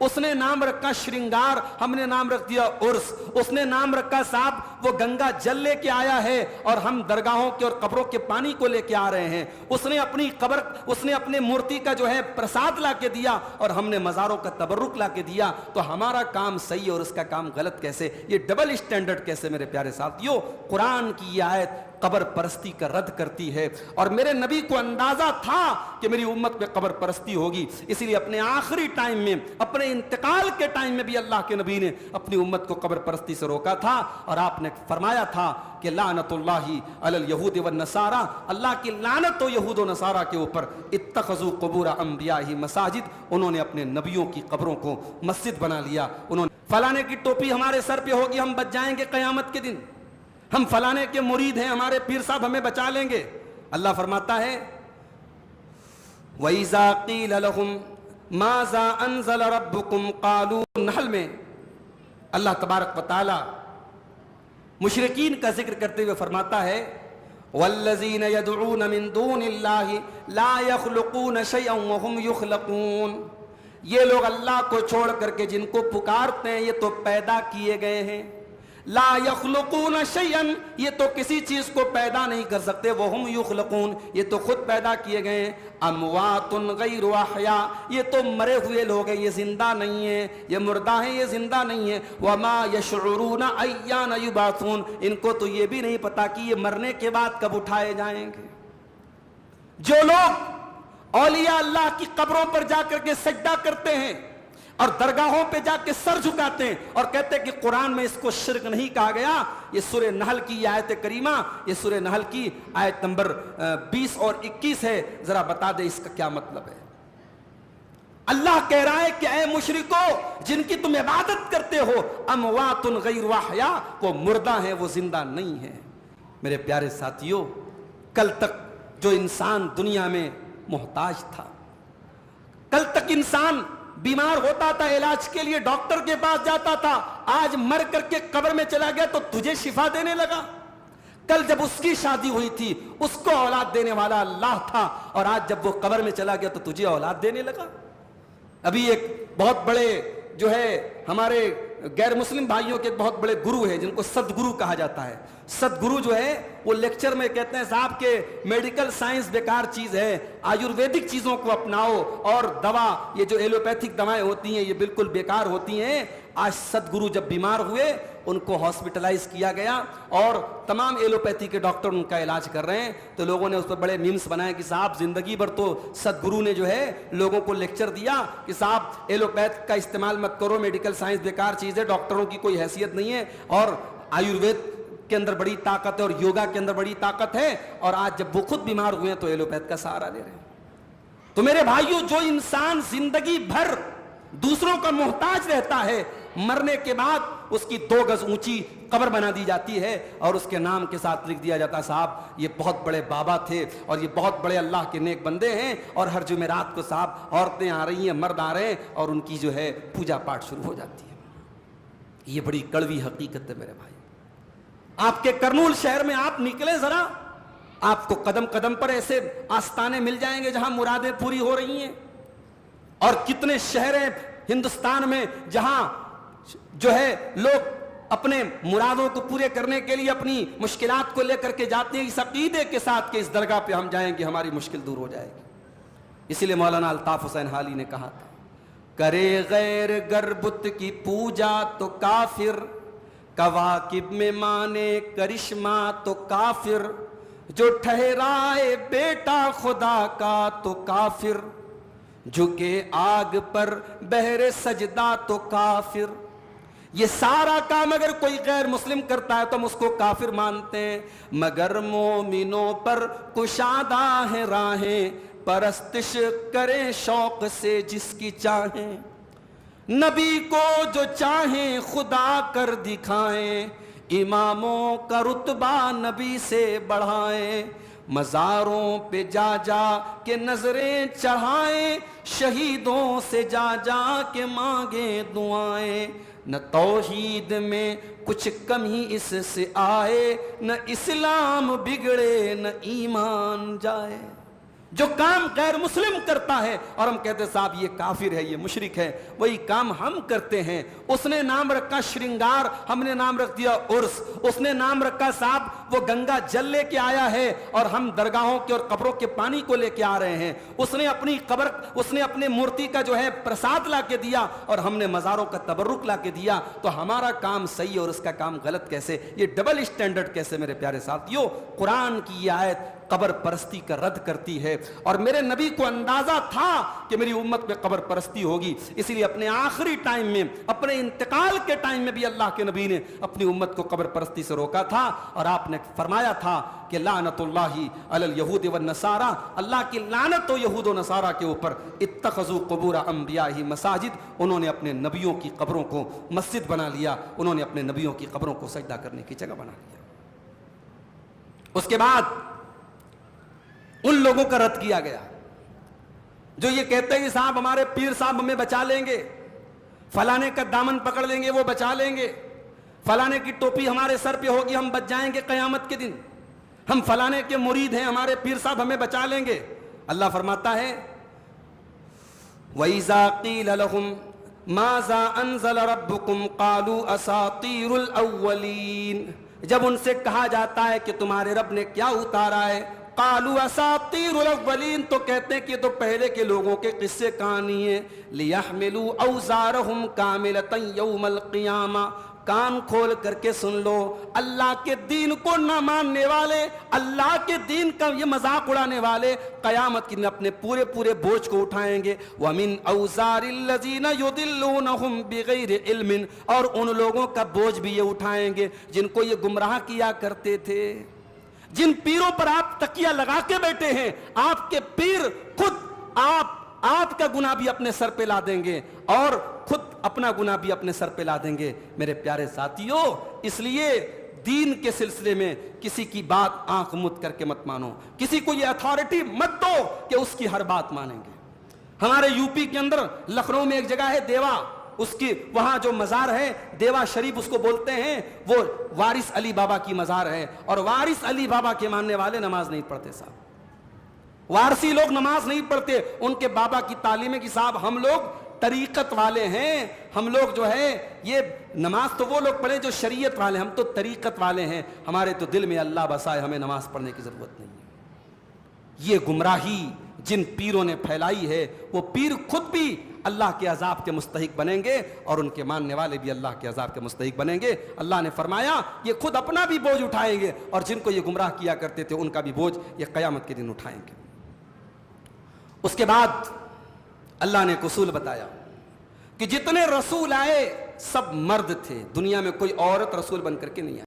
उसने नाम रखा श्रृंगार, हमने नाम रख दिया उर्स। उसने नाम रखा साहब वो गंगा जल लेके आया है और हम दरगाहों के और कब्रों के पानी को लेके आ रहे हैं। उसने अपनी कब्र, उसने अपने मूर्ति का जो है प्रसाद लाके दिया और हमने मज़ारों का तबरुक लाके दिया। तो हमारा काम सही है और उसका काम गलत कैसे? ये डबल स्टैंडर्ड कैसे मेरे प्यारे साथियों? कुरान की ये आयत कब्र परस्ती का रद्द करती है और मेरे नबी को अंदाजा था कि मेरी उम्मत में कब्र परस्ती होगी, इसलिए अपने आखिरी टाइम में, अपने इंतकाल के टाइम में भी अल्लाह के नबी ने अपनी उम्मत को कब्र परस्ती से रोका था। और आपने फरमाया था कि लानतुल्लाहि अलल यहूद व नसारा, अल्लाह की लानत हो यहूद व नसारा के ऊपर, इत्तखज़ू क़ुबूर अंबियाही मसाजिद, उन्होंने अपने नबियों की कब्रों को मस्जिद बना लिया। उन्होंने फलाने की टोपी हमारे सर पे होगी, हम बच जाएंगे क़यामत के दिन, हम फलाने के मुरीद हैं, हमारे पीर साहब हमें बचा लेंगे। अल्लाह फरमाता है वइज़ा क़ील लहुम माज़ा अंज़ल रब्बुकुम क़ालू, नहल में अल्लाह तबारक व तआला मुशरिकीन का जिक्र करते हुए फरमाता है वल्लज़ीन यदऊन मिन दूनिल्लाहि ला यख़्लुक़ून शैअन व हुम युख़्लक़ून, ये लोग अल्लाह को छोड़ करके जिनको पुकारते हैं ये तो पैदा किए गए हैं। ला यख़्लुक़ून शैअन, ये तो किसी चीज को पैदा नहीं कर सकते। वहुम युख़्लक़ून, ये तो खुद पैदा किए गए हैं। अमवातुन गैरु अहया, ये तो मरे हुए लोग हैं, ये जिंदा नहीं है, ये मुर्दा हैं, ये जिंदा नहीं है। वमा यशउरून अय्यान युबासून, इनको तो ये भी नहीं पता कि ये मरने के बाद कब उठाए जाएंगे। जो लोग औलिया अल्लाह की कब्रों पर जाकर के सजदा करते हैं और दरगाहों पे जाके सर झुकाते हैं और कहते हैं कि कुरान में इसको शिर्क नहीं कहा गया, ये सूरह नहल की आयत करीमा, ये सूरह नहल की आयत नंबर 20 और 21 है। जरा बता दे इसका क्या मतलब है? अल्लाह कह रहा है कि ऐ मुशरिको जिनकी तुम इबादत करते हो, अमवातुन गैरु अहया, वो मुर्दा है, वो जिंदा नहीं है। मेरे प्यारे साथियों, कल तक जो इंसान दुनिया में मोहताज था, कल तक इंसान बीमार होता था, इलाज के लिए डॉक्टर के पास जाता था, आज मर करके कब्र में चला गया तो तुझे शिफा देने लगा। कल जब उसकी शादी हुई थी उसको औलाद देने वाला अल्लाह था और आज जब वो कब्र में चला गया तो तुझे औलाद देने लगा। अभी एक बहुत बड़े जो है हमारे गैर मुस्लिम भाइयों के बहुत बड़े गुरु हैं जिनको सदगुरु कहा जाता है। सदगुरु जो है वो लेक्चर में कहते हैं साहब के मेडिकल साइंस बेकार चीज है, आयुर्वेदिक चीजों को अपनाओ और दवा, ये जो एलोपैथिक दवाएं होती हैं ये बिल्कुल बेकार होती हैं। आज सदगुरु जब बीमार हुए उनको हॉस्पिटलाइज किया गया और तमाम एलोपैथी के डॉक्टर उनका इलाज कर रहे हैं, तो लोगों ने उस पर बड़े मीम्स बनाए कि साहब जिंदगी भर तो सदगुरु ने जो है लोगों को लेक्चर दिया कि साहब एलोपैथ का इस्तेमाल मत करो, मेडिकल साइंस बेकार चीज है, डॉक्टरों की कोई हैसियत नहीं है और आयुर्वेद के अंदर बड़ी ताकत है और योगा के अंदर बड़ी ताकत है। और आज जब वो खुद बीमार हुए हैं तो एलोपैथ का सहारा ले रहे हैं। तो मेरे भाइयों, जो इंसान जिंदगी भर दूसरों का मोहताज रहता है, मरने के बाद उसकी 2 गज ऊंची कब्र बना दी जाती है और उसके नाम के साथ लिख दिया जाता है साहब ये बहुत बड़े बाबा थे और ये बहुत बड़े अल्लाह के नेक बंदे हैं, और हर जुमेरात को साहब औरतें आ रही हैं, मर्द आ रहे हैं और उनकी जो है पूजा पाठ शुरू हो जाती है। ये बड़ी कड़वी हकीकत है मेरे भाई। आपके करनूल शहर में आप निकले जरा, आपको कदम कदम पर ऐसे आस्थाने मिल जाएंगे जहां मुरादें पूरी हो रही हैं। और कितने शहर हैं हिंदुस्तान में जहां जो है लोग अपने मुरादों को पूरे करने के लिए अपनी मुश्किलात को लेकर के जाते हैं इस अकीदे के साथ कि इस दरगाह पे हम जाएंगे हमारी मुश्किल दूर हो जाएगी। इसीलिए मौलाना अल्ताफ हुसैन हाली ने कहा था, करे गैर गरबुत की पूजा तो काफिर, कवाकिब में माने करिश्मा तो काफिर, जो ठहराए बेटा खुदा का तो काफिर, झुके आग पर बहरे सजदा तो काफिर। ये सारा काम अगर कोई गैर मुस्लिम करता है तो हम उसको काफिर मानते हैं, मगर मोमिनों पर कुशादा है राहें, परस्तिश करें शौक से जिसकी चाहें, नबी को जो चाहें खुदा कर दिखाएं, इमामों का रुतबा नबी से बढ़ाएं, मज़ारों पे जा जा के नजरें चढ़ाएं, शहीदों से जा जा के मांगे दुआएं, न तौहीद में कुछ कमी इससे आए, न इस्लाम बिगड़े न ईमान जाए। جو کام غیر مسلم کرتا ہے اور ہم کہتے ہیں صاحب یہ کافر ہے، یہ مشرک ہے، وہی کام ہم کرتے ہیں۔ اس نے نام رکھا شرنگار، ہم نے نام رکھ دیا عرس۔ اس نے نام رکھا صاحب وہ گنگا جل لے کے آیا ہے اور ہم درگاہوں کے اور قبروں کے پانی کو لے کے آ رہے ہیں۔ اس نے اپنی قبر، اس نے اپنے مورتی کا جو ہے پرساد لا کے دیا اور ہم نے مزاروں کا تبرک لا کے دیا، تو ہمارا کام صحیح اور اس کا کام غلط کیسے؟ یہ ڈبل اسٹینڈرڈ کیسے؟ میرے پیارے ساتھیو، قرآن کی یہ آیت قبر پرستی کا رد کرتی ہے، اور میرے نبی کو اندازہ تھا کہ میری امت میں قبر پرستی ہوگی، اسی لیے اپنے آخری ٹائم میں، اپنے انتقال کے ٹائم میں بھی اللہ کے نبی نے اپنی امت کو قبر پرستی سے روکا تھا، اور آپ نے فرمایا تھا کہ لعنت اللہ علی الیہود والنصارى، اللہ کی لعنت ہو یہود و نصارہ کے اوپر، اتخذوا قبور انبیاء مساجد، انہوں نے اپنے نبیوں کی قبروں کو مسجد بنا لیا، انہوں نے اپنے نبیوں کی قبروں کو سجدہ کرنے کی جگہ بنا لیا۔ اس کے بعد ان لوگوں کا رد کیا گیا جو یہ کہتے ہیں کہ صاحب ہمارے پیر صاحب ہمیں بچا لیں گے، فلانے کا دامن پکڑ لیں گے وہ بچا لیں گے، فلانے کی ٹوپی ہمارے سر پہ ہوگی ہم بچ جائیں گے قیامت کے دن، ہم فلانے کے مرید ہیں ہمارے پیر صاحب ہمیں بچا لیں گے۔ اللہ فرماتا ہے وَإِذَا قِيلَ لَهُمْ مَاذَا أَنزَلَ رَبُّكُمْ قَالُوا أَسَاطِيرُ الْأَوَّلِينَ، جب ان سے کہا جاتا ہے کہ تمہارے رب نے کیا اتارا ہے، قالوا اساطیر الاولین، تو کہتے ہیں کہ یہ تو پہلے کے لوگوں کے قصے کہانی ہیں، لیحملوا اوزارہم کاملۃ یوم القیامہ، کان کھول کر کے سن لو، اللہ کے دین کو نہ ماننے والے، اللہ کے دین کا یہ مذاق اڑانے والے قیامت کے دن اپنے پورے پورے بوجھ کو اٹھائیں گے، وَمِنْ أَوْزَارِ الَّذِينَ يُضِلُّونَهُمْ بِغَيْرِ عِلْمٍ، اور ان لوگوں کا بوجھ بھی یہ اٹھائیں گے جن کو یہ گمراہ کیا کرتے تھے، جن پیروں پر آپ تکیہ لگا کے بیٹھے ہیں، آپ کے پیر خود آپ کا گناہ بھی اپنے سر پہ لا دیں گے اور خود اپنا گناہ بھی اپنے سر پہ لا دیں گے۔ میرے پیارے ساتھیو، اس لیے دین کے سلسلے میں کسی کی بات آنکھ مت کر کے مت مانو، کسی کو یہ اتھارٹی مت دو کہ اس کی ہر بات مانیں گے۔ ہمارے یو پی کے اندر لکھنؤ میں ایک جگہ ہے دیوا، اس کی وہاں جو مزار ہے دیوا شریف اس کو بولتے ہیں، وہ وارث علی بابا کی مزار ہے، اور وارث علی بابا کے ماننے والے نماز نہیں پڑھتے صاحب، وارثی لوگ نماز نہیں پڑھتے، ان کے بابا کی تعلیم ہے کہ صاحب ہم لوگ طریقت والے ہیں، ہم لوگ جو ہے یہ نماز تو وہ لوگ پڑھیں جو شریعت والے ہیں، ہم تو طریقت والے ہیں، ہمارے تو دل میں اللہ بسائے، ہمیں نماز پڑھنے کی ضرورت نہیں ہے۔ یہ گمراہی جن پیروں نے پھیلائی ہے، وہ پیر خود بھی اللہ کے عذاب کے مستحق بنیں گے اور ان کے ماننے والے بھی اللہ کے عذاب کے مستحق بنیں گے۔ اللہ نے فرمایا یہ خود اپنا بھی بوجھ اٹھائیں گے اور جن کو یہ گمراہ کیا کرتے تھے ان کا بھی بوجھ یہ قیامت کے دن اٹھائیں گے۔ اس کے بعد اللہ نے ایک اصول بتایا کہ جتنے رسول آئے سب مرد تھے، دنیا میں کوئی عورت رسول بن کر کے نہیں آئی۔